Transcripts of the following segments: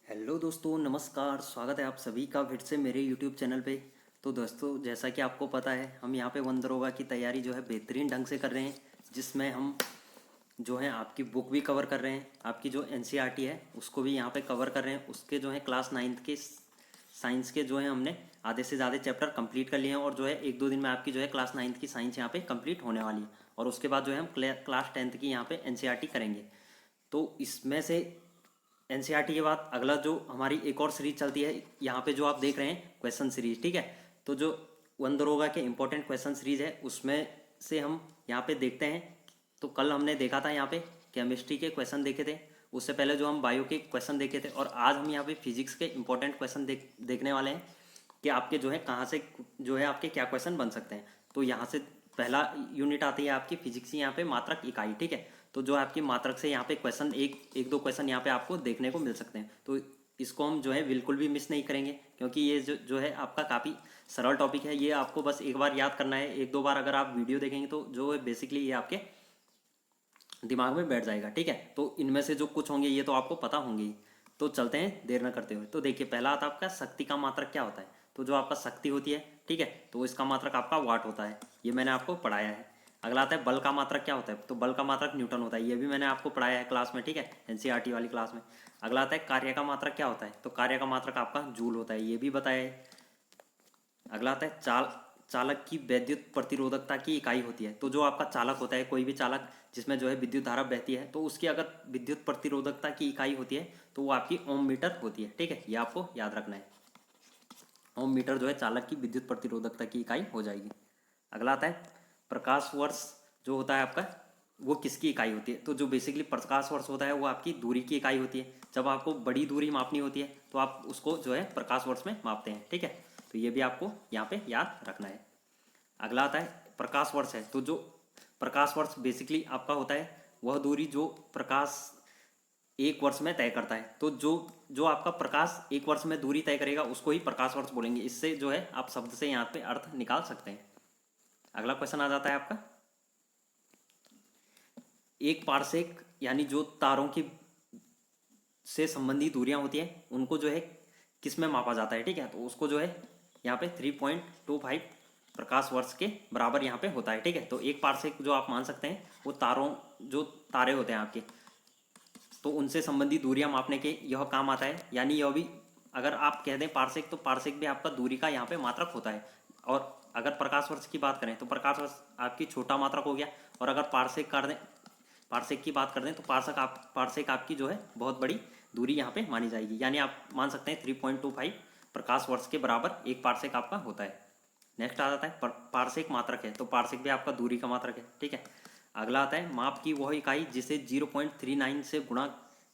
Hello दोस्तों, नमस्कार। स्वागत है आप सभी का फिर से मेरे यूट्यूब चैनल पे। तो दोस्तों, जैसा कि आपको पता है, हम यहाँ पे वन दरोगा की तैयारी जो है बेहतरीन ढंग से कर रहे हैं, जिसमें हम जो है आपकी बुक भी कवर कर रहे हैं, आपकी जो एनसीईआरटी है उसको भी यहाँ पे कवर कर रहे हैं। उसके जो है क्लास 9th के साइंस के जो है हमने आधे से ज़्यादा चैप्टर कंप्लीट कर लिए हैं, और जो है 1-2 दिन में आपकी जो है क्लास 9th की साइंस यहाँ पे कंप्लीट होने वाली है। और उसके बाद जो है हम क्लास 10th की यहाँ पे एनसीईआरटी करेंगे। तो इसमें से एनसीईआरटी के बाद अगला जो हमारी एक और सीरीज चलती है, यहाँ पे जो आप देख रहे हैं क्वेश्चन सीरीज, ठीक है। तो जो वन दरोगा के इंपॉर्टेंट क्वेश्चन सीरीज है उसमें से हम यहाँ पे देखते हैं। तो कल हमने देखा था यहाँ पे केमिस्ट्री के क्वेश्चन देखे थे, उससे पहले जो हम बायो के क्वेश्चन देखे थे, और आज हम यहाँ पे फिजिक्स के इंपॉर्टेंट क्वेश्चन देखने वाले हैं कि आपके जो है कहाँ से जो है आपके क्या क्वेश्चन बन सकते हैं। तो यहाँ से पहला यूनिट आती है आपकी फिजिक्स की यहाँ पे मात्रक इकाई, ठीक है। तो जो आपकी मात्रक से यहाँ पे क्वेश्चन एक दो क्वेश्चन यहाँ पे आपको देखने को मिल सकते हैं। तो इसको हम जो है बिल्कुल भी मिस नहीं करेंगे, क्योंकि ये जो है आपका काफ़ी सरल टॉपिक है। ये आपको बस एक बार याद करना है, 1-2 बार अगर आप वीडियो देखेंगे तो जो है बेसिकली ये आपके दिमाग में बैठ जाएगा, ठीक है। तो इनमें से जो कुछ होंगे ये तो आपको पता होंगे ही। तो चलते हैं देर न करते हुए। तो देखिए, पहला आता है आपका शक्ति का मात्रक क्या होता है। तो जो आपका शक्ति होती है, ठीक है, तो इसका मात्रक आपका वाट होता है, ये मैंने आपको पढ़ाया है। अगला आता है बल का मात्रक क्या होता है। तो बल का मात्रक न्यूटन होता है, ये भी मैंने आपको पढ़ाया है क्लास में, ठीक है, एनसीईआरटी वाली क्लास में। अगला आता है कार्य का मात्रक क्या होता है। तो कार्य का मात्रक आपका जूल होता है, ये भी बताया है। अगला आता है चालक की विद्युत प्रतिरोधकता की इकाई होती है। तो जो आपका चालक होता है, कोई भी चालक जिसमें जो है विद्युत धारा बहती है, तो उसकी अगर विद्युत प्रतिरोधकता की इकाई होती है तो वो आपकी ओम मीटर होती है, ठीक है। ये आपको याद रखना है, ओम मीटर जो है चालक की विद्युत प्रतिरोधकता की इकाई हो जाएगी। अगला आता है प्रकाश वर्ष जो होता है आपका, वो किसकी इकाई होती है। तो जो बेसिकली प्रकाश वर्ष होता है वो आपकी दूरी की इकाई होती है। जब आपको बड़ी दूरी मापनी होती है तो आप उसको जो है प्रकाश वर्ष में मापते हैं, ठीक है। तो ये भी आपको यहाँ पे याद रखना है। अगला आता है प्रकाश वर्ष है। तो जो प्रकाश वर्ष बेसिकली आपका होता है वह दूरी जो प्रकाश 1 वर्ष में तय करता है। तो जो जो आपका प्रकाश 1 वर्ष में दूरी तय करेगा उसको ही प्रकाश वर्ष बोलेंगे। इससे जो है आप शब्द से यहाँ पे अर्थ निकाल सकते हैं। अगला क्वेश्चन आ जाता है आपका, एक पारसेक यानी जो तारों की से संबंधी दूरियां होती हैं उनको जो है किस में मापा जाता है, ठीक है। तो उसको जो है यहाँ पे 3.25 प्रकाश वर्ष के बराबर यहाँ पे होता है, ठीक है। तो एक पारसेक जो आप मान सकते हैं वो जो तारे होते हैं आपके, तो उनसे संबंधी दूरियां मापने के यह काम आता है। यानी यह भी अगर आप कह दें पारसेक, तो पारसेक भी आपका दूरी का यहाँ पे मात्रक होता है। और अगर प्रकाश वर्ष की बात करें तो प्रकाश वर्ष आपकी छोटा मात्रक हो गया। और अगर पारसेक की बात कर दें तो पारसेक आपकी जो है बहुत बड़ी दूरी यहाँ पे मानी जाएगी। यानी आप मान सकते हैं 3.25 प्रकाश वर्ष के बराबर एक पारसेक आपका होता है। नेक्स्ट आ जाता है पारसेक मात्रक है। तो पारसेक भी आपका दूरी का मात्रक है, ठीक है। अगला आता है माप की वह इकाई जिसे 0.39 से गुणा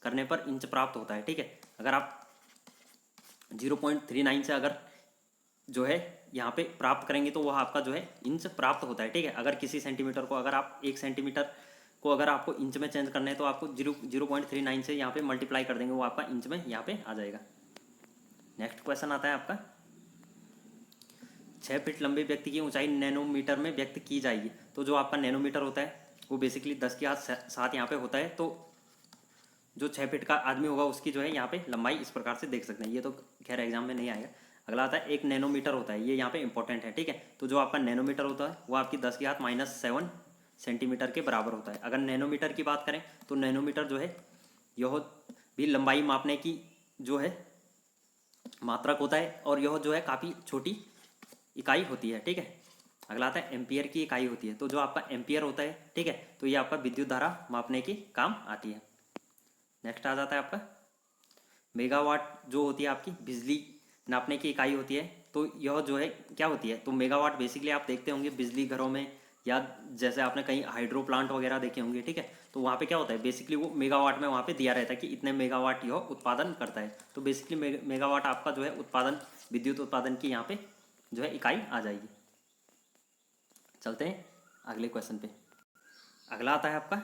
करने पर इंच प्राप्त होता है, ठीक है। अगर आप 0.39 से अगर जो है यहाँ पे प्राप्त करेंगे तो वह आपका जो है इंच प्राप्त होता है, ठीक है। अगर किसी सेंटीमीटर को, अगर आप 1 सेंटीमीटर को अगर आपको इंच में चेंज करना है तो आपको 0.39 से यहाँ पे मल्टीप्लाई कर देंगे, वो आपका इंच में यहाँ पे आ जाएगा। नेक्स्ट क्वेश्चन आता है आपका, 6 फीट लंबे व्यक्ति की ऊंचाई नैनोमीटर में व्यक्त की जाएगी। तो जो आपका नैनोमीटर होता है वो बेसिकली 10⁻7 यहाँ पे होता है। तो जो 6 फीट का आदमी होगा उसकी जो है यहाँ पे लंबाई इस प्रकार से देख सकते हैं। ये तो खैर एग्जाम में नहीं आएगा। अगला आता है 1 नैनोमीटर होता है, ये यहाँ पे इंपॉर्टेंट है, ठीक है। तो जो आपका नैनोमीटर होता है वो आपकी 10⁻⁻7 सेंटीमीटर के बराबर होता है। अगर नैनोमीटर की बात करें तो नैनोमीटर जो है यह भी लंबाई मापने की जो है मात्रक होता है, और यह जो है काफ़ी छोटी इकाई होती है, ठीक है। अगला आता है एम्पियर की इकाई होती है। तो जो आपका एम्पियर होता है, ठीक है, तो ये आपका विद्युत धारा मापने की काम आती है। नेक्स्ट आ जाता है आपका मेगावाट, जो होती है आपकी बिजली नापने की इकाई होती है। तो यह जो है क्या होती है, तो मेगावाट बेसिकली आप देखते होंगे बिजली घरों में, या जैसे आपने कहीं हाइड्रो प्लांट वगैरह देखे होंगे, ठीक है। तो वहाँ पे क्या होता है, बेसिकली वो मेगावाट में वहाँ पे दिया रहता है कि इतने मेगावाट यह उत्पादन करता है। तो बेसिकली मेगावाट आपका जो है उत्पादन, विद्युत उत्पादन की यहाँ पे जो है इकाई आ जाएगी। चलते हैं अगले क्वेश्चन पे। अगला आता है आपका,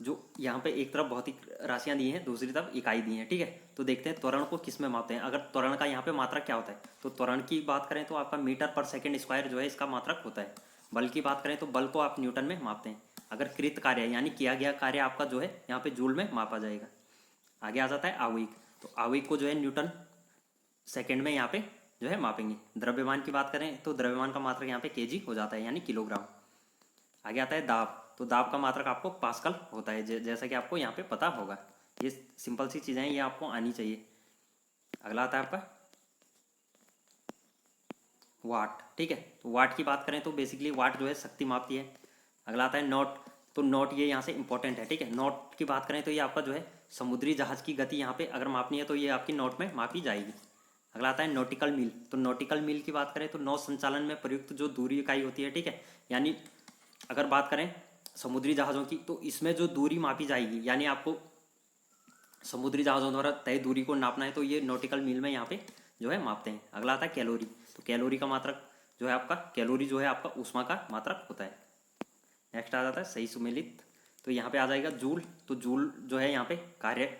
जो यहाँ पे एक तरफ भौतिक राशियाँ दी हैं, दूसरी तरफ इकाई दी हैं, ठीक है। तो देखते हैं त्वरण को किस में मापते हैं। अगर त्वरण का यहाँ पे मात्रक क्या होता है, तो त्वरण की बात करें तो आपका मीटर पर सेकंड स्क्वायर जो है इसका मात्रक होता है। बल की बात करें तो बल को आप न्यूटन में मापते हैं। अगर कृत कार्य यानी किया गया कार्य आपका जो है यहाँ पे जूल में मापा जाएगा। आगे आ जाता है आवेग। तो आवेग को जो है न्यूटन सेकेंड में यहाँ पे जो है मापेंगे। द्रव्यमान की बात करें तो द्रव्यमान का मात्रक यहाँ पे केजी हो जाता है यानी किलोग्राम। आगे आता है दाब, तो दाब का मात्रक आपको पास्कल होता है, जैसा कि आपको यहाँ पे पता होगा। ये सिंपल सी चीज़ें हैं, ये आपको आनी चाहिए। अगला आता है आपका वाट, ठीक है। तो वाट की बात करें तो बेसिकली वाट जो है शक्ति मापती है। अगला आता है नॉट, तो नॉट ये यहाँ से इंपॉर्टेंट है, ठीक है। नॉट की बात करें तो ये आपका जो है समुद्री जहाज की गति यहाँ पे अगर मापनी है तो ये आपकी नॉट में मापी जाएगी। अगला आता है नॉटिकल मील, तो नॉटिकल मील की बात करें तो नौ संचालन में प्रयुक्त जो दूरी इकाई होती है, ठीक है। यानी अगर बात करें समुद्री जहाज़ों की तो इसमें जो दूरी मापी जाएगी, यानी आपको समुद्री जहाज़ों द्वारा तय दूरी को नापना है तो ये नॉटिकल मील में यहाँ पे जो है मापते हैं। अगला आता है कैलोरी, तो कैलोरी का मात्रक जो है आपका, कैलोरी जो है आपका ऊष्मा का मात्रक होता है। नेक्स्ट आ जाता है सही सुमेलित, तो यहाँ पे आ जाएगा जूल, तो जूल जो है यहाँ पे कार्य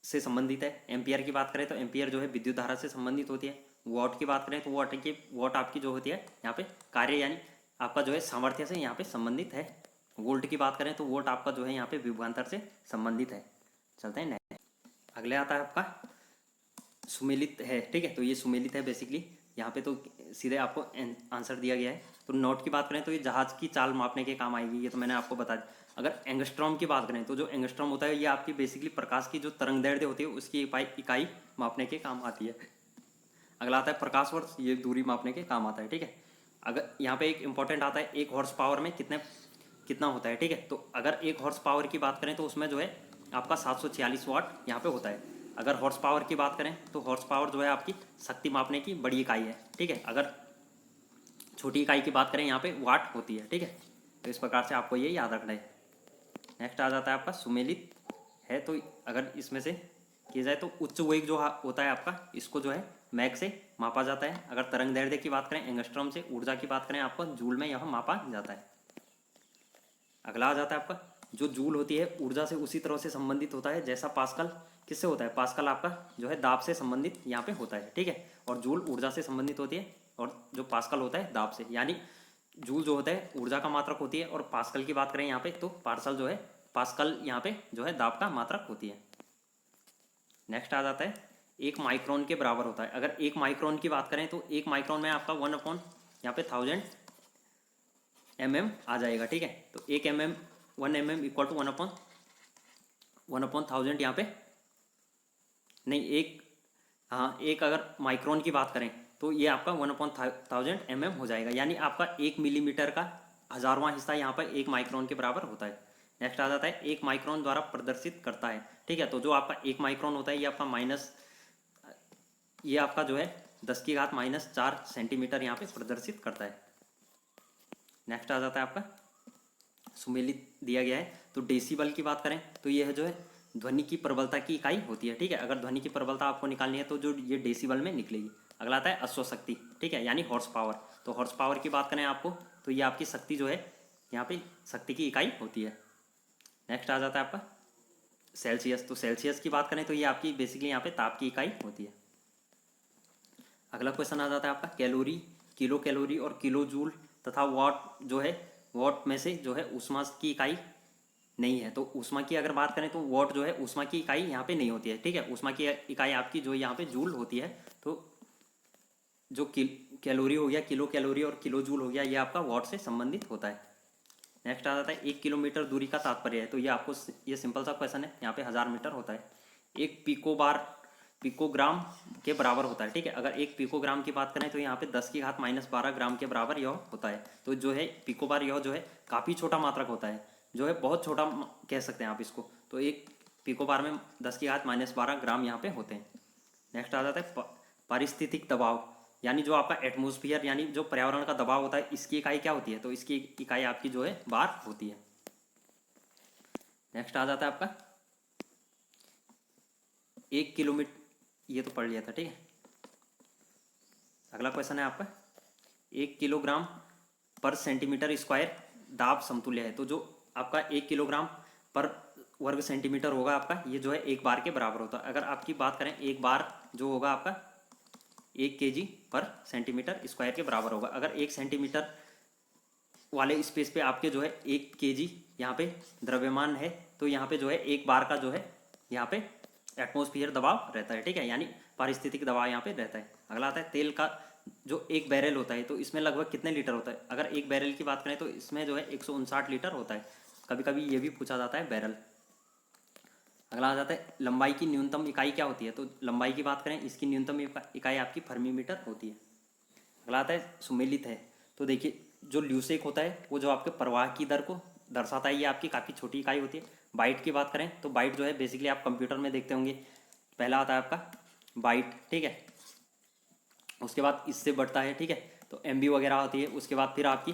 से संबंधित है। एम्पियर की बात करें तो एम्पियर जो है विद्युत धारा से संबंधित होती है। वॉट की बात करें तो वॉट आपकी जो होती है यहाँ पे कार्य यानी आपका जो है सामर्थ्य से यहाँ पे संबंधित है। वोल्ट की बात करें तो वोल्ट आपका जो है यहाँ पे विभवांतर से संबंधित है। चलते हैं नेक्स्ट। अगले आता है आपका सुमेलित है, ठीक है। तो ये सुमेलित है बेसिकली, यहाँ पे तो सीधे आपको आंसर दिया गया है। तो नॉट की बात करें तो ये जहाज की चाल मापने के काम आएगी, ये तो मैंने आपको बता दिया। अगर एंगस्ट्रॉम की बात करें तो जो एंगस्ट्रॉम होता है ये आपकी बेसिकली प्रकाश की जो तरंग दैर्ध्य होती है उसकी इकाई मापने के काम आती है। अगला आता है प्रकाश वर्ष, ये दूरी मापने के काम आता है, ठीक है। अगर यहाँ पे एक इंपॉर्टेंट आता है, एक हॉर्स पावर में कितना होता है, ठीक है। तो अगर एक हॉर्स पावर की बात करें तो उसमें जो है आपका 746 वाट यहाँ पे होता है। अगर हॉर्स पावर की बात करें तो हॉर्स पावर जो है आपकी शक्ति मापने की बड़ी इकाई है, ठीक है। अगर छोटी इकाई की बात करें यहाँ पे वाट होती है, ठीक है। तो इस प्रकार से आपको ये याद रखना है। नेक्स्ट आ जाता है आपका सुमेलित है, तो अगर इसमें से किया जाए तो उच्च वेग जो होता है आपका, इसको जो है मैक से मापा जाता है। अगर तरंग दैर्ध्य की बात करें एंगस्ट्रॉम से, ऊर्जा की बात करें आपको जूल में यह मापा जाता है। अगला आ जाता है आपका जो जूल होती है ऊर्जा से उसी तरह से संबंधित होता है जैसा पास्कल किससे होता है। पास्कल आपका जो है दाब से संबंधित यहाँ पे होता है, ठीक है। और जूल ऊर्जा से संबंधित होती है और जो पास्कल होता है दाब से, यानी जूल जो होता है ऊर्जा का मात्रक होती है और पास्कल की बात करें यहाँ पे तो पास्कल यहाँ पे जो है दाब का मात्रक होती है। नेक्स्ट आ जाता है एक माइक्रोन के बराबर होता है। अगर एक माइक्रोन की बात करें तो एक माइक्रोन में आपका 1 यहाँ पे 1000 mm आ जाएगा, ठीक है। तो 1 mm इक्वल टू 1/1000 यहाँ पे नहीं, एक अगर माइक्रोन की बात करें तो ये आपका 1/1000 mm हो जाएगा, यानी आपका 1 मिलीमीटर का 1000वां हिस्सा यहाँ पर 1 माइक्रोन के बराबर होता है। नेक्स्ट आ जाता है 1 माइक्रोन द्वारा प्रदर्शित करता है, ठीक है। तो जो आपका 1 माइक्रोन होता है ये आपका जो है 10⁻⁻4 सेंटीमीटर यहाँ पे प्रदर्शित करता है। नेक्स्ट आ जाता है आपका सुमेलित दिया गया है, तो डेसिबल की बात करें तो यह जो है ध्वनि की प्रबलता की इकाई होती है, ठीक है। अगर ध्वनि की प्रबलता आपको निकालनी है तो जो ये डेसिबल में निकलेगी। अगला आता है अश्वशक्ति, ठीक है, यानी हॉर्स पावर। तो हॉर्स पावर की बात करें आपको तो ये आपकी शक्ति जो है यहाँ पे शक्ति की इकाई होती है। नेक्स्ट आ जाता है आपका सेल्सियस, तो सेल्सियस की बात करें तो ये आपकी बेसिकली यहाँ पे ताप की इकाई होती है। अगला क्वेश्चन आ जाता है आपका कैलोरी, किलो कैलोरी और किलो जूल तथा वॉट जो है वॉट में से जो है ऊष्मा की इकाई नहीं है। तो ऊष्मा की अगर बात करें तो वॉट जो है ऊष्मा की इकाई यहाँ पे नहीं होती है, ठीक है। ऊष्मा की इकाई आपकी जो यहाँ पे जूल होती है। तो जो कैलोरी हो गया, किलो कैलोरी और किलो जूल हो गया, ये आपका वॉट से संबंधित होता है। नेक्स्ट आ जाता है 1 किलोमीटर दूरी का तात्पर्य है, तो ये आपको ये सिंपल सा क्वेश्चन है, यहाँ पे 1000 मीटर होता है। एक पिकोग्राम के बराबर होता है, ठीक है। अगर एक पिकोग्राम की बात करें तो यहाँ पे 10⁻12 ग्राम के बराबर यह होता है। तो जो है पिकोबार यह जो है काफ़ी छोटा मात्रक होता है, जो है बहुत छोटा कह सकते हैं आप इसको। तो एक पिकोबार में 10⁻12 ग्राम यहाँ पे होते हैं। नेक्स्ट आ जाता है पारिस्थितिक दबाव, यानी जो आपका एटमोस्फियर यानी जो पर्यावरण का दबाव होता है, इसकी इकाई क्या होती है। तो इसकी इकाई आपकी जो है बार होती है। नेक्स्ट आ जाता है आपका 1 किलोमीटर, ये तो पढ़ लिया था, ठीक है। अगला क्वेश्चन है आपका 1 किलोग्राम पर सेंटीमीटर स्क्वायर दाब समतुल्य है। तो जो आपका 1 किलोग्राम पर वर्ग सेंटीमीटर होगा आपका, ये जो है 1 बार के बराबर होता है। अगर आपकी बात करें 1 बार जो होगा आपका 1 kg पर सेंटीमीटर स्क्वायर के बराबर होगा। अगर 1 सेंटीमीटर वाले स्पेस पे आपके जो है 1 kg यहाँ पे द्रव्यमान है, तो यहाँ पे जो है 1 बार का जो है यहाँ पे एटमॉस्फेयर दबाव रहता है, ठीक है, यानी पारिस्थितिक दबाव यहाँ पे रहता है। अगला आता है तेल का जो एक बैरल होता है तो इसमें लगभग कितने लीटर होता है। अगर एक बैरल की बात करें तो इसमें जो है 159 लीटर होता है। कभी कभी ये भी पूछा जाता है बैरल। अगला आ जाता है लंबाई की न्यूनतम इकाई क्या होती है। तो लंबाई की बात करें, इसकी न्यूनतम इकाई आपकी फर्मीमीटर होती है। अगला आता है सुमेलित है। तो देखिए जो ल्यूसेक होता है वो जो आपके प्रवाह की दर को दर्शाता है, ये आपकी काफ़ी छोटी इकाई होती है। बाइट की बात करें तो बाइट जो है बेसिकली आप कंप्यूटर में देखते होंगे, पहला आता है आपका बाइट, ठीक है, उसके बाद इससे बढ़ता है, ठीक है, तो एमबी वगैरह होती है, उसके बाद फिर आपकी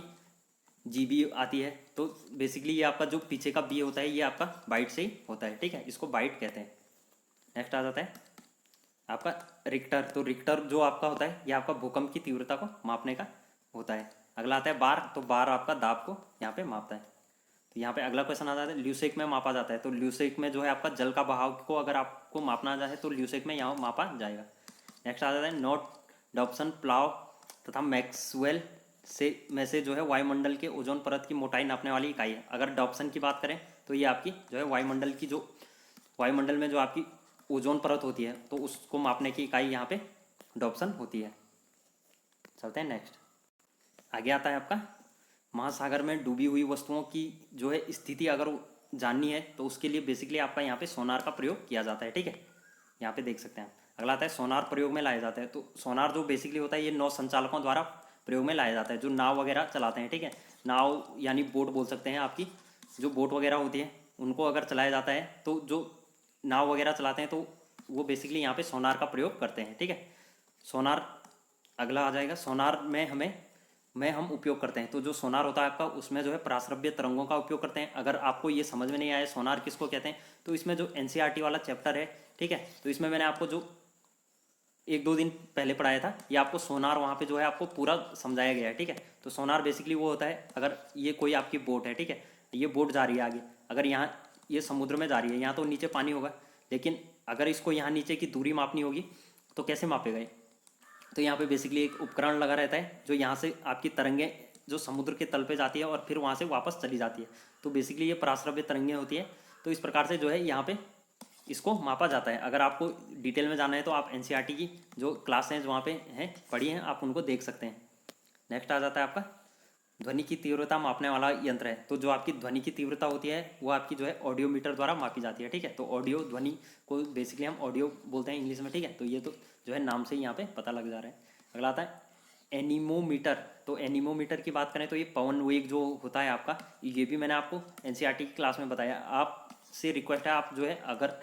जीबी आती है। तो बेसिकली ये आपका जो पीछे का बी होता है ये आपका बाइट से ही होता है, ठीक है, इसको बाइट कहते हैं। नेक्स्ट आ जाता है आपका रिक्टर। तो रिक्टर जो आपका होता है ये आपका भूकंप की तीव्रता को मापने का होता है। अगला आता है बार। तो बार आपका दाब को यहाँ पे मापता है। तो यहाँ पे अगला क्वेश्चन आ जाता है ल्यूसेक में मापा जाता है। तो ल्यूसेक में जो है आपका जल का बहाव को अगर आपको मापना जाए तो ल्यूसेक में यहाँ मापा जाएगा। नेक्स्ट आ जाता है नॉट डॉप्सन प्लाव तथा मैक्सवेल से जो है वायुमंडल के ओजोन परत की मोटाई नापने वाली इकाई है। अगर डॉप्सन की बात करें तो ये आपकी जो है वायुमंडल में जो आपकी ओजोन परत होती है तो उसको मापने की इकाई यहाँ पे डॉप्सन होती है। चलते हैं नेक्स्ट। आगे आता है आपका महासागर में डूबी हुई वस्तुओं की जो है स्थिति अगर जाननी है तो उसके लिए बेसिकली आपका यहाँ पे सोनार का प्रयोग किया जाता है, ठीक है, यहाँ पे देख सकते हैं। अगला आता है सोनार प्रयोग में लाया जाता है। तो सोनार जो बेसिकली होता है ये नौ संचालकों द्वारा प्रयोग में लाया जाता है, जो नाव वगैरह चलाते हैं, ठीक है, नाव यानी बोट बोल सकते हैं। आपकी जो बोट वगैरह होती है उनको अगर चलाया जाता है तो जो नाव वगैरह चलाते हैं तो वो बेसिकली यहाँ पे सोनार का प्रयोग करते हैं, ठीक है। सोनार अगला आ जाएगा। सोनार में हम उपयोग करते हैं। तो जो सोनार होता है आपका उसमें जो है पराश्रव्य तरंगों का उपयोग करते हैं। अगर आपको ये समझ में नहीं आया सोनार किसको कहते हैं तो इसमें जो एनसीईआरटी वाला चैप्टर है, ठीक है, तो इसमें मैंने आपको जो 1-2 दिन पहले पढ़ाया था ये आपको सोनार वहाँ पे जो है आपको पूरा समझाया गया है, ठीक है। तो सोनार बेसिकली वो होता है अगर ये कोई आपकी बोट है, ठीक है, ये बोट जा रही है आगे, अगर यहाँ ये समुद्र में जा रही है, यहाँ तो नीचे पानी होगा, लेकिन अगर इसको यहाँ नीचे की दूरी मापनी होगी तो कैसे मापेगा ये। तो यहाँ पे बेसिकली एक उपकरण लगा रहता है जो यहाँ से आपकी तरंगें जो समुद्र के तल पे जाती है और फिर वहाँ से वापस चली जाती है। तो बेसिकली ये पराश्रव्य तरंगें होती है। तो इस प्रकार से जो है यहाँ पे इसको मापा जाता है। अगर आपको डिटेल में जाना है तो आप एनसीईआरटी की जो क्लास हैं जो वहाँ पे हैं पढ़ी हैं आप उनको देख सकते हैं। नेक्स्ट आ जाता है आपका ध्वनि की तीव्रता मापने वाला यंत्र है। तो जो आपकी ध्वनि की तीव्रता होती है वो आपकी जो है ऑडियोमीटर द्वारा मापी जाती है, ठीक है। तो ऑडियो ध्वनि को बेसिकली हम ऑडियो बोलते हैं इंग्लिश में, ठीक है। तो ये तो जो है नाम से ही यहाँ पे पता लग जा रहा है। अगला आता है एनीमोमीटर। तो एनीमोमीटर की बात करें तो ये पवन वेग जो होता है आपका, ये भी मैंने आपको एनसीईआरटी की क्लास में बताया। आपसे रिक्वेस्ट है आप जो है अगर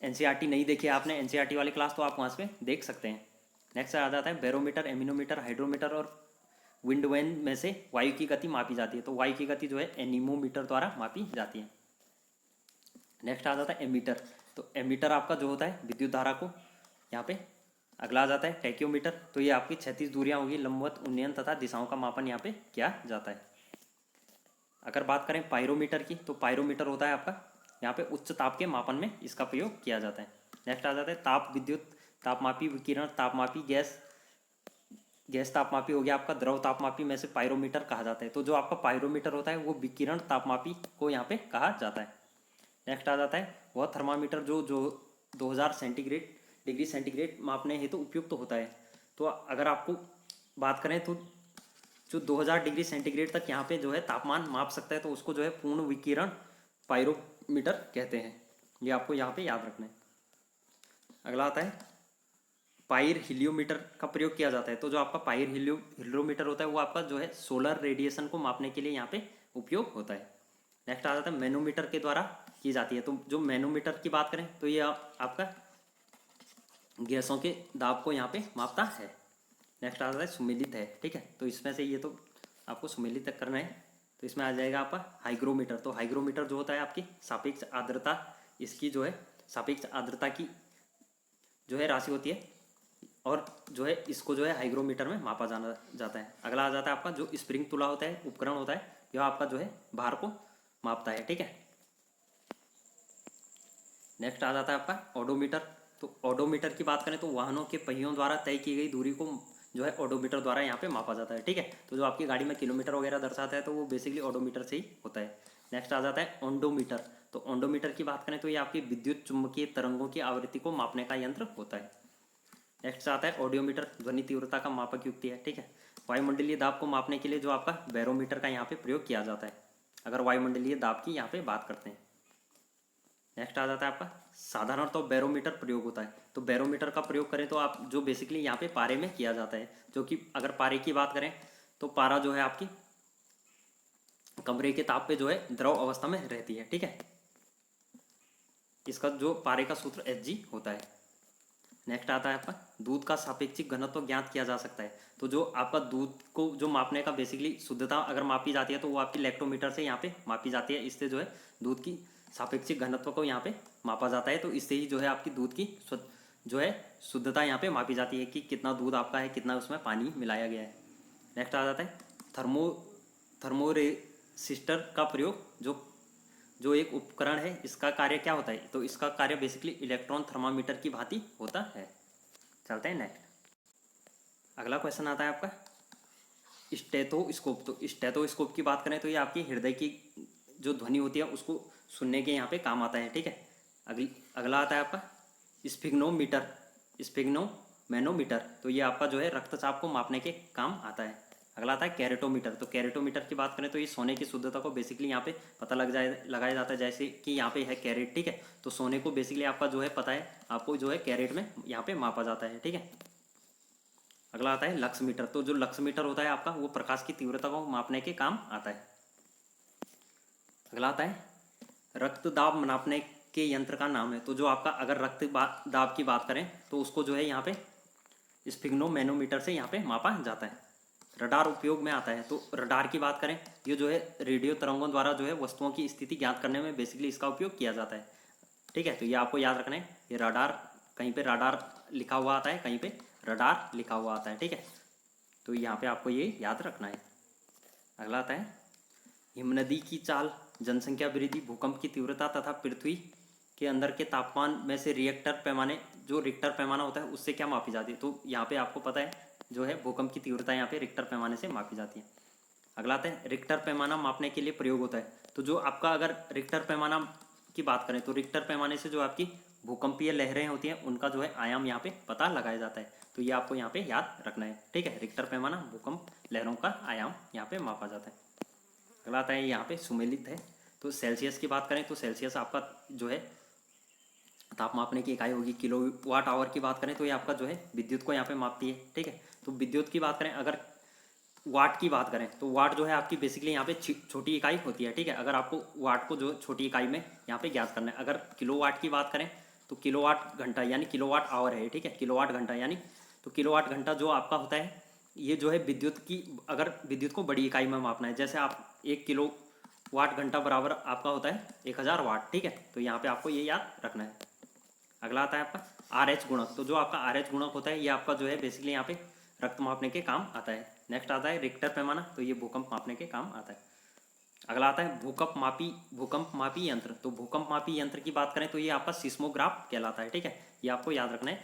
एनसीईआरटी नहीं देखी आपने एनसीईआरटी वाली क्लास तो आप वहाँ से देख सकते हैं। नेक्स्ट आ जाता है बैरोमीटर, एमिनोमीटर, हाइड्रोमीटर और विंड वैन में से वायु की गति मापी जाती है। तो वायु की गति जो है एनीमोमीटर द्वारा मापी जाती है। नेक्स्ट आ जाता है एमीटर। तो एमीटर आपका जो होता है विद्युत धारा को यहाँ पे। अगला आ जाता है टैक्योमीटर। तो ये आपकी 36 दूरियां होगी, लंबवत, उन्नयन तथा दिशाओं का मापन यहाँ पे किया जाता है। अगर बात करें पायरोमीटर की तो पायरोमीटर होता है आपका यहाँ पे उच्च ताप के मापन में इसका प्रयोग किया जाता है। नेक्स्ट आ जाता है ताप विद्युत, तापमापी, विकिरण तापमापी, गैस तापमापी हो गया आपका। द्रव तापमापी में से पायरोमीटर कहा जाता है। तो जो आपका पायरोमीटर होता है वो विकिरण तापमापी को यहाँ पे कहा जाता है। नेक्स्ट आ जाता है वह थर्मामीटर जो 2000 डिग्री सेंटीग्रेड मापने हेतु उपयुक्त होता है। तो अगर आपको बात करें तो जो 2000 डिग्री सेंटीग्रेड तक यहाँ पे जो है तापमान माप सकता है तो उसको जो है पूर्ण विकिरण पायरोमीटर कहते हैं। ये आपको यहाँ पे याद रखना है। अगला आता है पायर हिलियोमीटर का प्रयोग किया जाता है। तो जो आपका पायर हिलियोमीटर होता है वो आपका जो है सोलर रेडिएशन को मापने के लिए यहाँ पे उपयोग होता है। नेक्स्ट आ जाता है मैनोमीटर के द्वारा की जाती है। तो जो मैनोमीटर की बात करें तो ये आपका गैसों के दाब को यहाँ पे मापता है। नेक्स्ट आ जाता है सुमेलित है, ठीक है। तो इसमें से ये तो आपको सुमेलित तक करना है। तो इसमें आ जाएगा आपका हाइग्रोमीटर। तो हाइग्रोमीटर जो होता है आपकी सापेक्ष आर्द्रता, इसकी जो है सापेक्ष आर्द्रता की जो है राशि होती है और जो है इसको जो है हाइग्रोमीटर में मापा जाता है। अगला आ जाता है आपका जो स्प्रिंग तुला होता है, उपकरण होता है, यह आपका जो है भार को मापता है, ठीक है। नेक्स्ट आ जाता है आपका ओडोमीटर। तो ओडोमीटर की बात करें तो वाहनों के पहियों द्वारा तय की गई दूरी को जो है ओडोमीटर द्वारा यहाँ पे मापा जाता है, ठीक है। तो जो आपकी गाड़ी में किलोमीटर वगैरह दर्शाता है तो वो बेसिकली ओडोमीटर से ही होता है। नेक्स्ट आ जाता है ओंडोमीटर। तो ओंडोमीटर की बात करें तो ये आपकी विद्युत चुम्बकीय तरंगों की आवृत्ति को मापने का यंत्र होता है। नेक्स्ट आता है ऑडियोमीटर, ध्वनि तीव्रता का मापक युक्ति है, ठीक है। वायुमंडलीय दाब को मापने के लिए जो आपका बैरोमीटर का यहाँ पे प्रयोग किया जाता है, अगर वायुमंडलीय दाब की यहाँ पे बात करते हैं। नेक्स्ट आ जाता है आपका साधारण तो बैरोमीटर प्रयोग होता है। तो बैरोमीटर का प्रयोग करें तो आप जो बेसिकली यहाँ पे पारे में किया जाता है, जो कि अगर पारे की बात करें तो पारा जो है आपकी कमरे के ताप पे जो है द्रव अवस्था में रहती है, ठीक है। इसका जो पारे का सूत्र Hg होता है। नेक्स्ट आता है आपका दूध का सापेक्षिक घनत्व ज्ञात किया जा सकता है। तो जो आपका दूध को जो मापने का बेसिकली शुद्धता अगर मापी जाती है तो वो आपकी लैक्टोमीटर से यहाँ पे मापी जाती है। इससे जो है दूध की सापेक्षिक घनत्व को यहाँ पे मापा जाता है। तो इससे ही जो है आपकी दूध की जो है शुद्धता यहाँ पे मापी जाती है कि कितना दूध आपका है, कितना उसमें पानी मिलाया गया है। नेक्स्ट आ जाता है थर्मोरेसिस्टर का प्रयोग, जो एक उपकरण है, इसका कार्य क्या होता है? तो इसका कार्य बेसिकली इलेक्ट्रॉन थर्मामीटर की भांति होता है। चलते हैं नेक्स्ट। अगला क्वेश्चन आता है आपका स्टेथोस्कोप। तो स्टेथोस्कोप की बात करें तो ये आपकी हृदय की जो ध्वनि होती है उसको सुनने के यहाँ पे काम आता है, ठीक है। अगला आता है आपका स्फिग्नोमैनोमीटर। तो ये आपका जो है रक्तचाप को मापने के काम आता है। अगला आता है कैरेटोमीटर। तो कैरेटोमीटर की बात करें तो ये सोने की शुद्धता को बेसिकली यहाँ पे पता लगाया जाता है, जैसे कि यहाँ पे है कैरेट, ठीक है। तो सोने को बेसिकली आपका जो है पता है, आपको जो है कैरेट में यहाँ पे मापा जाता है, ठीक है। अगला आता है लक्समीटर। तो जो लक्समीटर होता है आपका वो प्रकाश की तीव्रता को मापने के काम आता है। अगला आता है रक्त दाब नापने के यंत्र का नाम है। तो जो आपका अगर रक्त दाब की बात करें तो उसको जो है यहाँ पे स्फिग्नोमैनोमीटर से यहाँ पे मापा जाता है। रडार उपयोग में आता है। तो रडार की बात करें, ये जो है रेडियो तरंगों द्वारा जो है वस्तुओं की स्थिति ज्ञात करने में बेसिकली इसका उपयोग किया जाता है, ठीक है। तो ये आपको याद रखना है, ये रडार, कहीं पे रडार लिखा हुआ आता है, कहीं पे रडार लिखा हुआ आता है, ठीक है। तो यहाँ पे आपको ये याद रखना है। अगला आता है हिमनदी की चाल, जनसंख्या वृद्धि, भूकंप की तीव्रता तथा पृथ्वी के अंदर के तापमान में से रिएक्टर पैमाने, जो रिक्टर पैमाना होता है उससे क्या मापी जाती है? तो यहाँ पे आपको पता है जो है भूकंप की तीव्रता यहाँ पे रिक्टर पैमाने से मापी जाती है। अगला आता है रिक्टर पैमाना मापने के लिए प्रयोग होता है। तो जो आपका अगर रिक्टर पैमाना की बात करें तो रिक्टर पैमाने से जो आपकी भूकंपीय लहरें होती हैं उनका जो है आयाम यहाँ पे पता लगाया जाता है। तो ये आपको यहाँ पे याद रखना है, ठीक है। रिक्टर पैमाना भूकंप लहरों का आयाम यहाँ पे मापा जाता है। अगला आता है यहाँ पे सुमेलित है। तो सेल्सियस की बात करें तो सेल्सियस आपका जो है ताप मापने की इकाई होगी। किलोवाट आवर की बात करें तो ये आपका जो है विद्युत को यहाँ पे मापती है, ठीक है। तो विद्युत की बात करें, अगर वाट की बात करें तो वाट जो है आपकी बेसिकली यहाँ पे छोटी इकाई होती है, ठीक है। अगर आपको वाट को जो छोटी इकाई में यहाँ पे ज्ञात करना है। अगर किलोवाट की बात करें तो किलोवाट घंटा यानी किलोवाट आवर है, ठीक है। किलोवाट घंटा यानी, तो किलोवाट घंटा जो आपका होता है ये जो है विद्युत की, अगर विद्युत को बड़ी इकाई में मापना है, जैसे आप 1 किलो वाट घंटा बराबर आपका होता है 1000 वाट, ठीक है। तो यहाँ पे आपको ये याद रखना है। अगला आता है आपका RH गुणक। तो जो आपका RH गुणक होता है ये आपका जो है बेसिकली यहाँ पे रक्त मापने के काम आता है। नेक्स्ट आता है रिक्टर पैमाना। तो ये भूकंप मापने के काम आता है। अगला आता है भूकंप मापी यंत्र। तो भूकंप मापी यंत्र की बात करें तो ये आपका सिस्मोग्राफ कहलाता है, ठीक है। ये आपको याद रखना है,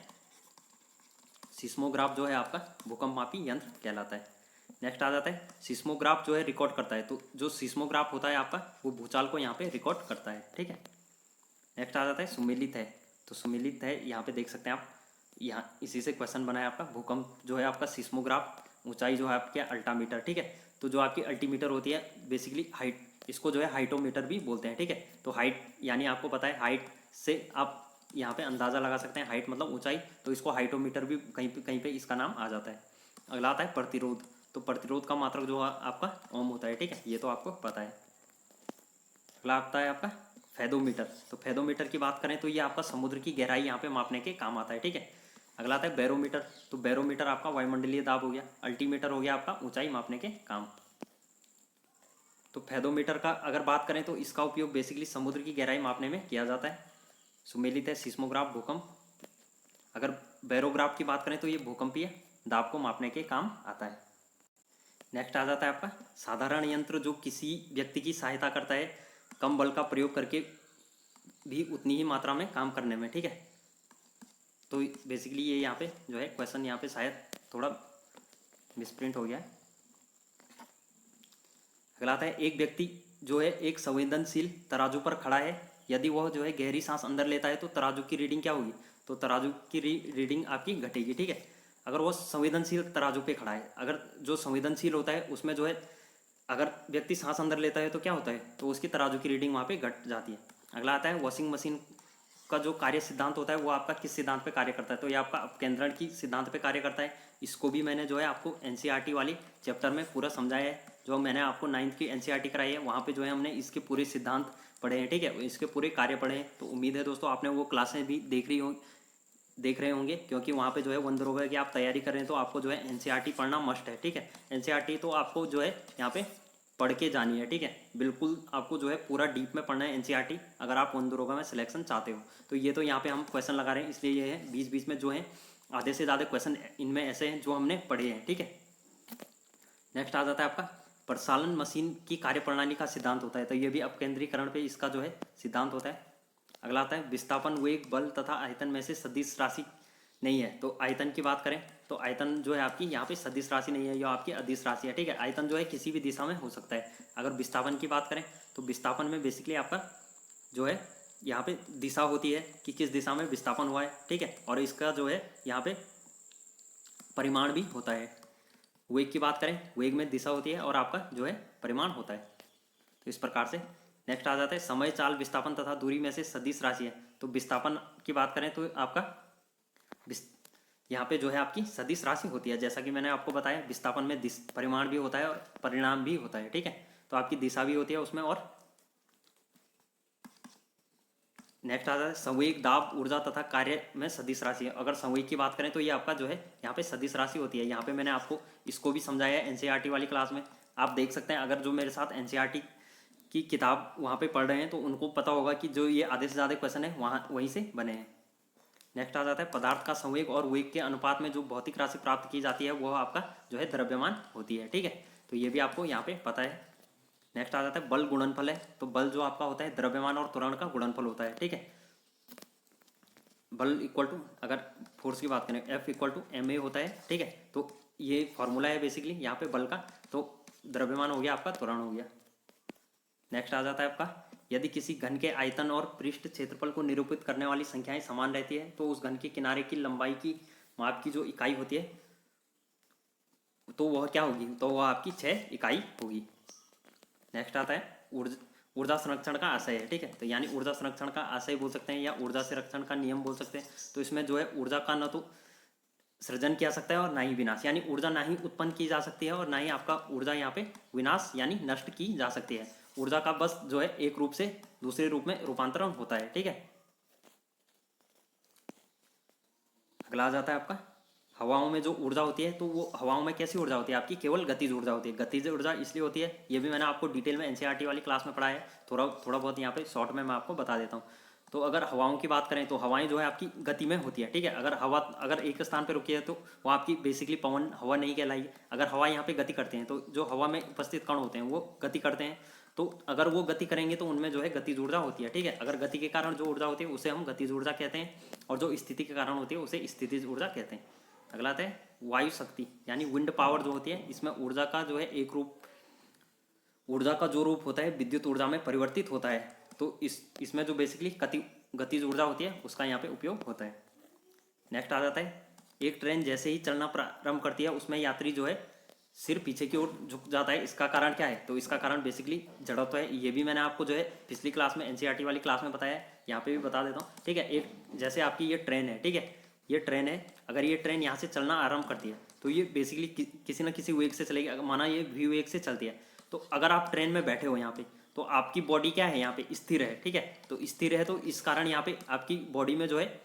सिस्मोग्राफ जो है आपका भूकंप मापी यंत्र कहलाता है। नेक्स्ट आ जाता है सिस्मोग्राफ जो है रिकॉर्ड करता है। तो जो सिस्मोग्राफ होता है आपका वो भूचाल को यहाँ पे रिकॉर्ड करता है, ठीक है। नेक्स्ट आ जाता है सुमेलित है। तो सुमेलित है यहाँ पे देख सकते हैं आप, यहाँ इसी से क्वेश्चन बना है आपका। भूकंप जो है आपका सिस्मोग्राफ, ऊंचाई जो है आपके अल्टामीटर, ठीक है। तो जो आपकी अल्टीमीटर होती है बेसिकली हाइट, इसको जो है हाइटोमीटर भी बोलते हैं, ठीक है। तो हाइट यानी आपको पता है हाइट से आप यहाँ पे अंदाज़ा लगा सकते हैं, हाइट मतलब ऊंचाई, तो इसको हाइटोमीटर भी कहीं पे इसका नाम आ जाता है। अगला आता है प्रतिरोध। तो प्रतिरोध का मात्रक जो आपका ओम होता है, ठीक है। ये तो आपको पता है। अगला आता है आपका फेदोमीटर। तो फेदोमीटर की बात करें तो ये आपका समुद्र की गहराई यहाँ पे मापने के काम आता है, ठीक है। अगला आता है बैरोमीटर। तो बैरोमीटर आपका वायुमंडलीय दाब हो गया। अल्टीमीटर हो गया आपका ऊंचाई मापने के काम। तो फेदोमीटर का अगर बात करें तो इसका उपयोग बेसिकली समुद्र की गहराई मापने में किया जाता है। सुमेलित है सिस्मोग्राफ भूकंप। अगर बैरोग्राफ की बात करें तो ये भूकंपीय दाब को मापने के काम आता है। नेक्स्ट आ जाता है आपका साधारण यंत्र, जो किसी व्यक्ति की सहायता करता है कम बल का प्रयोग करके भी उतनी ही मात्रा में काम करने में, ठीक है। तो बेसिकली ये यहाँ पे जो है क्वेश्चन यहाँ पे शायद थोड़ा मिसप्रिंट हो गया है। अगला आता है एक व्यक्ति जो है एक संवेदनशील तराजू पर खड़ा है, यदि वह जो है गहरी सांस अंदर लेता है तो तराजू की रीडिंग क्या होगी, तो तराजू की रीडिंग आपकी घटेगी, ठीक है। अगर वो संवेदनशील तराजू पे खड़ा है, अगर जो संवेदनशील होता है उसमें जो है अगर व्यक्ति सांस अंदर लेता है तो क्या होता है, तो उसकी तराजू की रीडिंग वहाँ पे घट जाती है। अगला आता है वॉशिंग मशीन का जो कार्य सिद्धांत होता है वो आपका किस सिद्धांत पे कार्य करता है, तो ये आपका अपकेंद्रण की सिद्धांत पे कार्य करता है। इसको भी मैंने जो है आपको एनसीईआरटी वाली चैप्टर में पूरा समझाया है, जो मैंने आपको 9th की एनसीईआरटी कराई है, वहाँ पे जो है हमने इसके पूरे सिद्धांत पढ़े हैं, ठीक है, इसके पूरे कार्य पढ़े हैं। तो उम्मीद है दोस्तों आपने वो क्लासें भी देख रहे होंगे, क्योंकि वहाँ पे जो है वन दरोगा की आप तैयारी कर रहे हैं तो आपको जो है एनसीईआरटी पढ़ना मस्ट है, ठीक है। एनसीईआरटी तो आपको जो है यहाँ पे पढ़ के जानी है, ठीक है, बिल्कुल आपको जो है पूरा डीप में पढ़ना है एनसीईआरटी, अगर आप वन दरोगा में सिलेक्शन चाहते हो। तो ये तो यहाँ पे हम क्वेश्चन लगा रहे हैं, इसलिए ये है बीच बीच में जो है आधे से ज़्यादा क्वेश्चन इनमें ऐसे हैं जो हमने पढ़े हैं, ठीक है। नेक्स्ट आ जाता है आपका प्रसालन मशीन की कार्यप्रणाली का सिद्धांत होता है, तो ये भी अपकेंद्रीकरण पे इसका जो है सिद्धांत होता है। अगला आता है विस्थापन वेग बल तथा आयतन में से सदिश राशि नहीं है, तो आयतन की बात करें तो आयतन जो है आपकी यहाँ पे सदिश राशि नहीं है, यह आपकी अदिश राशि है, ठीक है। आयतन जो है किसी भी दिशा में हो सकता है। अगर विस्थापन की बात करें तो विस्थापन में बेसिकली आपका जो है यहाँ पे दिशा होती है कि किस दिशा में विस्थापन हुआ है, ठीक है, और इसका जो है यहाँ पे परिमाण भी होता है। वेग की बात करें, वेग में दिशा होती है और आपका जो है परिमाण होता है, तो इस प्रकार से। नेक्स्ट आ जाता है समय चाल विस्थापन तथा दूरी में से सदिश राशि है, तो विस्थापन की बात करें तो आपका यहाँ पे जो है आपकी सदिश राशि होती है, जैसा कि मैंने आपको बताया विस्थापन में परिमाण भी होता है और परिणाम भी होता है, ठीक है, तो आपकी दिशा भी होती है उसमें। और नेक्स्ट आता है संवेग दाब ऊर्जा तथा कार्य में सदिश राशि है। अगर संवेग की बात करें तो ये आपका जो है यहाँ पे सदिश राशि होती है। यहाँ पे मैंने आपको इसको भी समझाया है एनसीईआरटी वाली क्लास में, आप देख सकते हैं। अगर जो मेरे साथ एनसीईआरटी की किताब वहाँ पे पढ़ रहे हैं तो उनको पता होगा कि जो ये आधे से ज़्यादा क्वेश्चन है वहाँ वहीं से बने हैं। नेक्स्ट आ जाता है पदार्थ का संवेग और वेग के अनुपात में जो भौतिक राशि प्राप्त की जाती है वह आपका जो है द्रव्यमान होती है, ठीक है, तो ये भी आपको यहाँ पे पता है। नेक्स्ट आ जाता है बल गुणनफल है, तो बल जो आपका होता है द्रव्यमान और त्वरण का गुणनफल होता है, ठीक है। बल इक्वल टू, अगर फोर्स की बात करें F इक्वल टू ma होता है, ठीक है, तो ये फॉर्मूला है बेसिकली यहाँ पे बल का। तो द्रव्यमान हो गया आपका, त्वरण हो गया। नेक्स्ट आ जाता है आपका यदि किसी घन के आयतन और पृष्ठ क्षेत्रफल को निरूपित करने वाली संख्याएं समान रहती है तो उस घन के किनारे की लंबाई की माप की जो इकाई होती है तो वह क्या होगी, तो वह आपकी 6 इकाई होगी। नेक्स्ट आता है ऊर्जा संरक्षण का आशय है, ठीक है, तो यानी ऊर्जा संरक्षण का आशय बोल सकते हैं या ऊर्जा संरक्षण का नियम बोल सकते हैं। तो इसमें जो है ऊर्जा का न तो सृजन किया सकता है और ना ही विनाश, यानी ऊर्जा ना ही उत्पन्न की जा सकती है और ना ही आपका ऊर्जा यहाँ पे विनाश यानी नष्ट की जा सकती है। ऊर्जा का बस जो है एक रूप से दूसरे रूप में रूपांतरण होता है, ठीक है। अगला आ जाता है आपका हवाओं में जो ऊर्जा होती है, तो वो हवाओं में कैसी ऊर्जा होती है आपकी, केवल गतिज ऊर्जा होती है। गतिज ऊर्जा इसलिए होती है, ये भी मैंने आपको डिटेल में एनसीईआरटी वाली क्लास में पढ़ाया है, थोड़ा थोड़ा बहुत यहाँ पे शॉर्ट में मैं आपको बता देता हूँ। तो अगर हवाओं की बात करें तो हवाएं जो है आपकी गति में होती है, ठीक है। अगर हवा अगर एक स्थान पर रुकी है तो वो आपकी बेसिकली पवन हवा नहीं कहलाई। अगर हवा यहाँ पे गति करते हैं तो जो हवा में उपस्थित कण होते हैं वो गति करते हैं, तो अगर वो गति करेंगे तो उनमें जो है गतिज ऊर्जा होती है, ठीक है। अगर गति के कारण जो ऊर्जा होती है उसे हम गतिज ऊर्जा कहते हैं और जो स्थिति के कारण होती है उसे स्थितिज ऊर्जा कहते हैं। अगला आता है वायु शक्ति यानी विंड पावर जो होती है, इसमें ऊर्जा का जो है एक रूप, ऊर्जा का जो रूप होता है विद्युत ऊर्जा में परिवर्तित होता है। तो इसमें जो बेसिकली गतिज ऊर्जा होती है उसका यहाँ पे उपयोग होता है। नेक्स्ट आ जाता है एक ट्रेन जैसे ही चलना प्रारंभ करती है उसमें यात्री जो है सिर पीछे की ओर झुक जाता है, इसका कारण क्या है, तो इसका कारण बेसिकली जड़त्व है। ये भी मैंने आपको जो है पिछली क्लास में एनसीईआरटी वाली क्लास में बताया है, यहाँ पे भी बता देता हूँ, ठीक है। एक जैसे आपकी ये ट्रेन है, ठीक है, ये ट्रेन है, अगर ये ट्रेन यहाँ से चलना आरंभ करती है तो ये बेसिकली किसी न किसी वेग से चलेगी। अगर माना ये वी वेग से चलती है तो अगर आप ट्रेन में बैठे हो यहाँ पे तो आपकी बॉडी क्या है यहाँ पे स्थिर है, ठीक है, तो स्थिर है तो इस कारण यहाँ पे आपकी बॉडी में जो है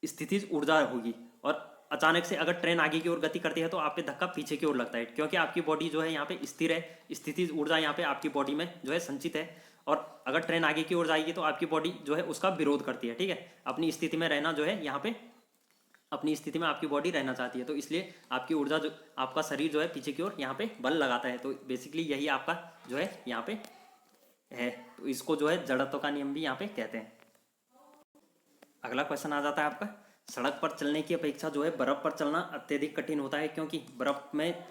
स्थितिज ऊर्जा होगी। और अचानक से अगर ट्रेन आगे की ओर गति करती है तो आप पे धक्का पीछे की ओर लगता है, क्योंकि आपकी बॉडी जो है यहाँ पे स्थिर है, स्थितिज ऊर्जा यहाँ पे आपकी बॉडी में जो है संचित है। और अगर ट्रेन आगे की ओर जाएगी तो आपकी बॉडी जो है उसका विरोध करती है, ठीक है, अपनी स्थिति में रहना जो है यहाँ पे अपनी स्थिति में आपकी बॉडी रहना चाहती है, तो इसलिए आपकी ऊर्जा जो आपका शरीर जो है पीछे की ओर यहाँ पे बल लगाता है। तो बेसिकली यही आपका जो है यहाँ पे है, तो इसको जो है जड़त्व का नियम भी यहाँ पे कहते हैं। अगला क्वेश्चन आ जाता है आपका सड़क पर चलने की अपेक्षा जो है बर्फ पर चलना अत्यधिक कठिन होता है, क्योंकि बर्फ में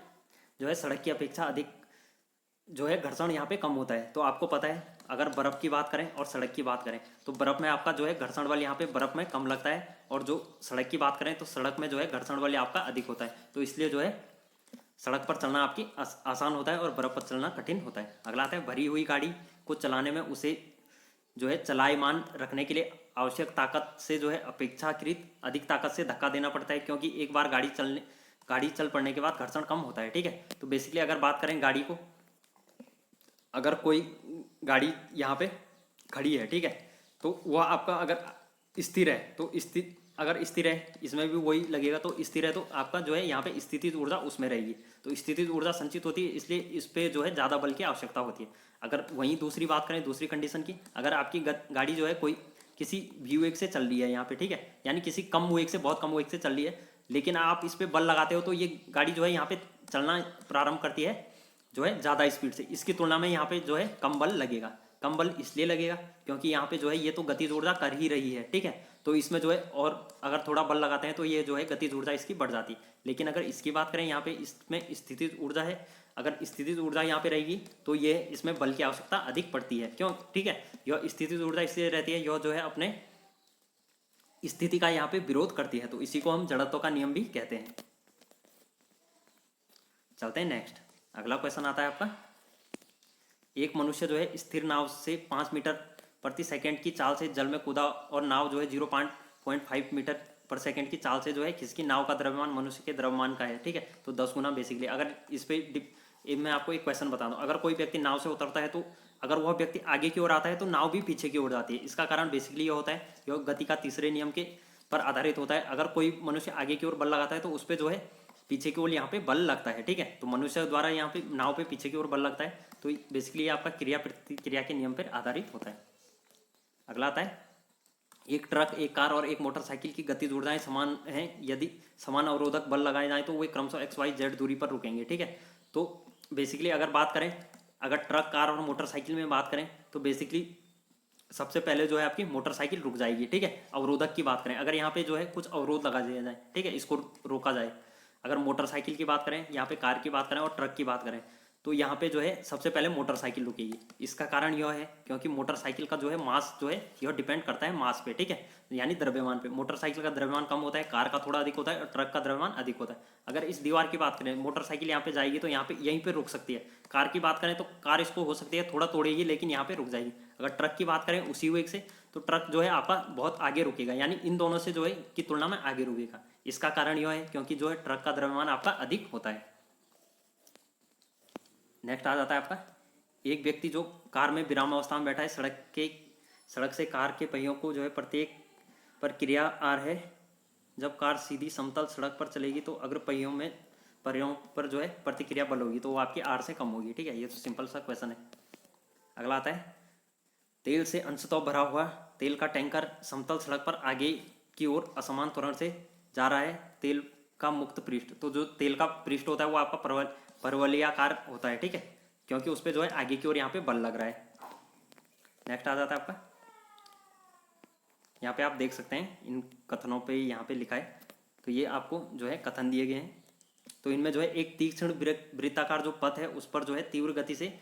जो है सड़क की अपेक्षा अधिक जो है घर्षण यहाँ पे कम होता है। तो आपको पता है अगर बर्फ़ की बात करें और सड़क की बात करें तो बर्फ़ में आपका जो है घर्षण बल यहाँ पे बर्फ़ में कम लगता है, और जो सड़क की बात करें तो सड़क में जो है घर्षण बल आपका अधिक होता है। तो इसलिए जो है सड़क पर चलना आपकी आसान होता है और बर्फ़ पर चलना कठिन होता है। अगला आता है भरी हुई गाड़ी को चलाने में उसे जो है चलायमान रखने के लिए आवश्यक ताकत से जो है अपेक्षाकृत अधिक ताकत से धक्का देना पड़ता है, क्योंकि एक बार गाड़ी चल पड़ने के बाद घर्षण कम होता है। ठीक है, तो बेसिकली अगर बात करें गाड़ी को, अगर कोई गाड़ी यहाँ पे खड़ी है, ठीक है, तो वह आपका अगर स्थिर है तो अगर स्थिर है इसमें भी वही लगेगा, तो स्थिर है तो आपका जो है यहाँ पे स्थितिज ऊर्जा उसमें रहेगी, तो स्थितिज ऊर्जा संचित होती है, इसलिए इस पे जो है ज़्यादा बल की आवश्यकता होती है। अगर वहीं दूसरी बात करें दूसरी कंडीशन की, अगर आपकी गाड़ी जो है कोई किसी भी वेग से चल रही है यहाँ पे, ठीक है, यानी किसी कम वेग से बहुत कम वेग से चल रही है, लेकिन आप इस पर बल लगाते हो तो ये गाड़ी जो है यहाँ पे चलना प्रारंभ करती है जो है ज़्यादा स्पीड से। इसकी तुलना में यहाँ पे जो है कम बल लगेगा। कम बल इसलिए लगेगा क्योंकि यहाँ पे जो है ये तो गतिज ऊर्जा कर ही रही है, ठीक है, तो इसमें जो है और अगर थोड़ा बल लगाते हैं तो ये जो है गतिज ऊर्जा इसकी बढ़ जाती है। लेकिन अगर इसकी बात करें यहाँ पे इसमें स्थितिज ऊर्जा है, अगर स्थितिज ऊर्जा यहाँ पे रहेगी तो ये इसमें बल की आवश्यकता अधिक पड़ती है। क्यों? ठीक है, यह स्थितिज ऊर्जा इसलिए रहती है, यह जो है अपने स्थिति का यहाँ पे विरोध करती है, तो इसी को हम जड़त्व का नियम भी कहते हैं। चलते हैं नेक्स्ट। अगला क्वेश्चन आता है आपका, एक मनुष्य जो है स्थिर नाव से 5 मीटर प्रति सेकंड की चाल से जल में कूदा और नाव जो है 0.5 मीटर पर सेकंड की चाल से जो है खिसकी। नाव का द्रव्यमान मनुष्य के द्रव्यमान का है, ठीक है, तो 10 गुना बेसिकली। अगर इस पे मैं आपको एक क्वेश्चन बता दूं, अगर कोई व्यक्ति नाव से उतरता है तो अगर वह व्यक्ति आगे की ओर आता है तो नाव भी पीछे की ओर जाती है। इसका कारण बेसिकली यह होता है, यह गति का तीसरे नियम के पर आधारित होता है। अगर कोई मनुष्य आगे की ओर बल लगाता है तो उस पर जो है पीछे की ओर यहाँ पे बल लगता है, ठीक है, तो मनुष्य द्वारा यहाँ पे नाव पे पीछे की ओर बल लगता है, तो बेसिकली ये आपका क्रिया प्रतिक्रिया के नियम पर आधारित होता है। अगला आता है, एक ट्रक, एक कार और एक मोटरसाइकिल की गतिज ऊर्जाएं समान हैं। यदि समान अवरोधक बल लगाए जाएं तो वे क्रमशः XYZ दूरी पर रुकेंगे, ठीक है। तो बेसिकली अगर बात करें, अगर ट्रक, कार और मोटरसाइकिल में बात करें तो बेसिकली सबसे पहले जो है आपकी मोटरसाइकिल रुक जाएगी, ठीक है। अवरोधक की बात करें, अगर यहाँ पे जो है कुछ अवरोध लगा दिया जाए, ठीक है, इसको रोका जाए। अगर मोटरसाइकिल की बात करें, यहाँ पे कार की बात करें और ट्रक की बात करें, तो यहाँ पे जो है सबसे पहले मोटरसाइकिल रुकेगी। इसका कारण यह है क्योंकि मोटरसाइकिल का जो है मास जो है यह डिपेंड करता है मास पे, ठीक है, यानी द्रव्यमान पे। मोटरसाइकिल का द्रव्यमान कम होता है, कार का थोड़ा अधिक होता है और ट्रक का द्रव्यमान अधिक होता है। अगर इस दीवार की बात करें, मोटरसाइकिल यहाँ पे जाएगी तो यहाँ पे यहीं पे रुक सकती है। कार की बात करें तो कार इसको हो सकती है थोड़ा तोड़ेगी लेकिन यहाँ पे रुक जाएगी। अगर ट्रक की बात करें उसी वेग से, तो ट्रक जो है आपका बहुत आगे रुकेगा, यानी इन दोनों से जो है की तुलना में आगे रुकेगा। इसका कारण यह है क्योंकि जो है ट्रक का द्रव्यमान आपका अधिक होता है। नेक्स्ट आ जाता है आपका, एक व्यक्ति जो कार में विराम अवस्था में बैठा है, सड़क से कार के पहियों को जो है प्रत्येक पर क्रिया आर है। जब कार सीधी समतल सड़क पर चलेगी तो अग्र पहियों पर जो है प्रतिक्रिया बल होगी, तो वो आपकी आर से कम होगी, ठीक है। ये तो सिंपल सा क्वेश्चन है। अगला आता है, तेल से अंशतः भरा हुआ तेल का टैंकर समतल सड़क पर आगे की ओर असमान त्वरण से जा रहा है। तेल का मुक्त पृष्ठ, तो जो तेल का पृष्ठ होता है वो आपका परवलयाकार होता है, ठीक है, क्योंकि उस पर जो है आगे की ओर यहाँ पे बल लग रहा है। नेक्स्ट आ जाता है आपका, यहाँ पे आप देख सकते हैं इन कथनों पे यहाँ पे लिखा है, तो ये आपको जो है कथन दिए गए हैं। तो इनमें जो है एक तीक्ष्ण वृत्ताकार जो पथ है उस पर जो है तीव्र गति से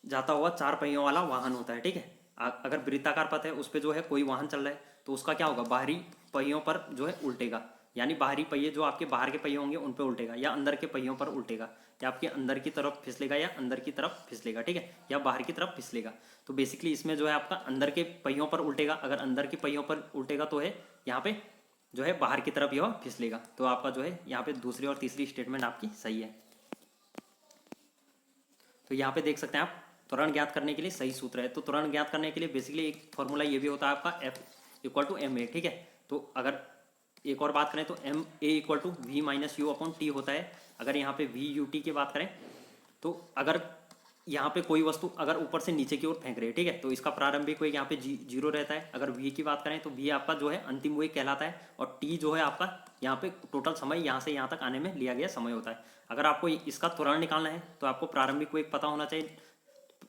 जाता हुआ 4 पहियों वाला वाहन होता है, ठीक है। अगर वृत्ताकार पथ है उस पर जो है कोई वाहन चल रहा है तो उसका क्या होगा, बाहरी पहियों पर जो है उल्टेगा, यानी बाहरी पहिए जो आपके बाहर के पहिए होंगे उन पर उल्टेगा, या अंदर के पहियों पर उल्टेगा, या आपके अंदर की तरफ फिसलेगा या अंदर की तरफ फिसलेगा, ठीक है, या बाहर की तरफ फिसलेगा। तो बेसिकली इसमें जो है आपका अंदर के पहियों पर उल्टेगा। अगर अंदर के पहियों पर उल्टेगा तो है यहाँ पे जो है बाहर की तरफ यह फिसलेगा। तो आपका जो है यहाँ पे दूसरी और तीसरी स्टेटमेंट आपकी सही है। तो यहाँ पे देख सकते हैं आप, त्वरण ज्ञात करने के लिए सही सूत्र है। तो त्वरण ज्ञात करने के लिए बेसिकली एक फॉर्मूला ये भी होता है आपका F=ma, ठीक है। तो अगर एक और बात करें तो ma=v-u/t होता है। अगर यहाँ पे VUT की बात करें तो अगर यहाँ पे कोई वस्तु अगर ऊपर से नीचे की ओर फेंक रही है, ठीक है, तो इसका प्रारंभिक वेग यहाँ पे 0 रहता है। अगर v की बात करें तो v आपका जो है अंतिम वेग कहलाता है, और t जो है आपका यहाँ पे टोटल समय यहाँ से यहाँ तक आने में लिया गया समय होता है। अगर आपको इसका त्वरण निकालना है तो आपको प्रारंभिक वेग पता होना चाहिए।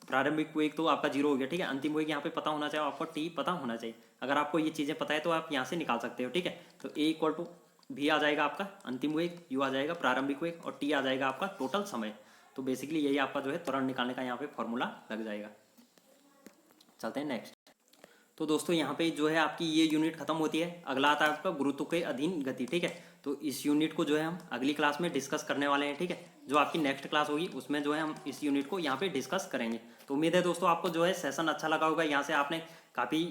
प्रारंभिक वेग तो आपका 0 हो गया, ठीक है, अंतिम वेग यहाँ पे पता होना चाहिए, आपको t पता होना चाहिए। अगर आपको ये चीज़ें पता है तो आप यहाँ से निकाल सकते हो, ठीक है। तो a=v आ जाएगा आपका अंतिम वेग, u आ जाएगा प्रारंभिक वेग, और t आ जाएगा आपका टोटल समय। तो बेसिकली यही आपका जो है त्वरण निकालने का यहाँ पे फॉर्मूला लग जाएगा। चलते हैं नेक्स्ट। तो दोस्तों यहाँ पे जो है आपकी ये यूनिट खत्म होती है। अगला आता है आपका गुरुत्व के अधीन गति, ठीक है। तो इस यूनिट को जो है हम अगली क्लास में डिस्कस करने वाले हैं, ठीक है। जो आपकी नेक्स्ट क्लास होगी उसमें जो है हम इस यूनिट को यहाँ पे डिस्कस करेंगे। तो उम्मीद है दोस्तों आपको जो है सेशन अच्छा लगा होगा, यहाँ से आपने काफ़ी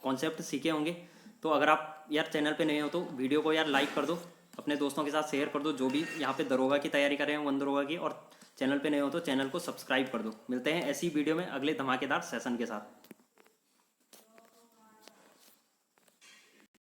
कॉन्सेप्ट सीखे होंगे। तो अगर आप यार चैनल पे नए हो तो वीडियो को यार लाइक कर दो, अपने दोस्तों के साथ शेयर कर दो, जो भी यहाँ पे दरोगा की तैयारी कर रहे हैं वन दरोगा की, और चैनल पे नए हो तो चैनल को सब्सक्राइब कर दो। मिलते हैं ऐसी वीडियो में अगले धमाकेदार सेशन के साथ।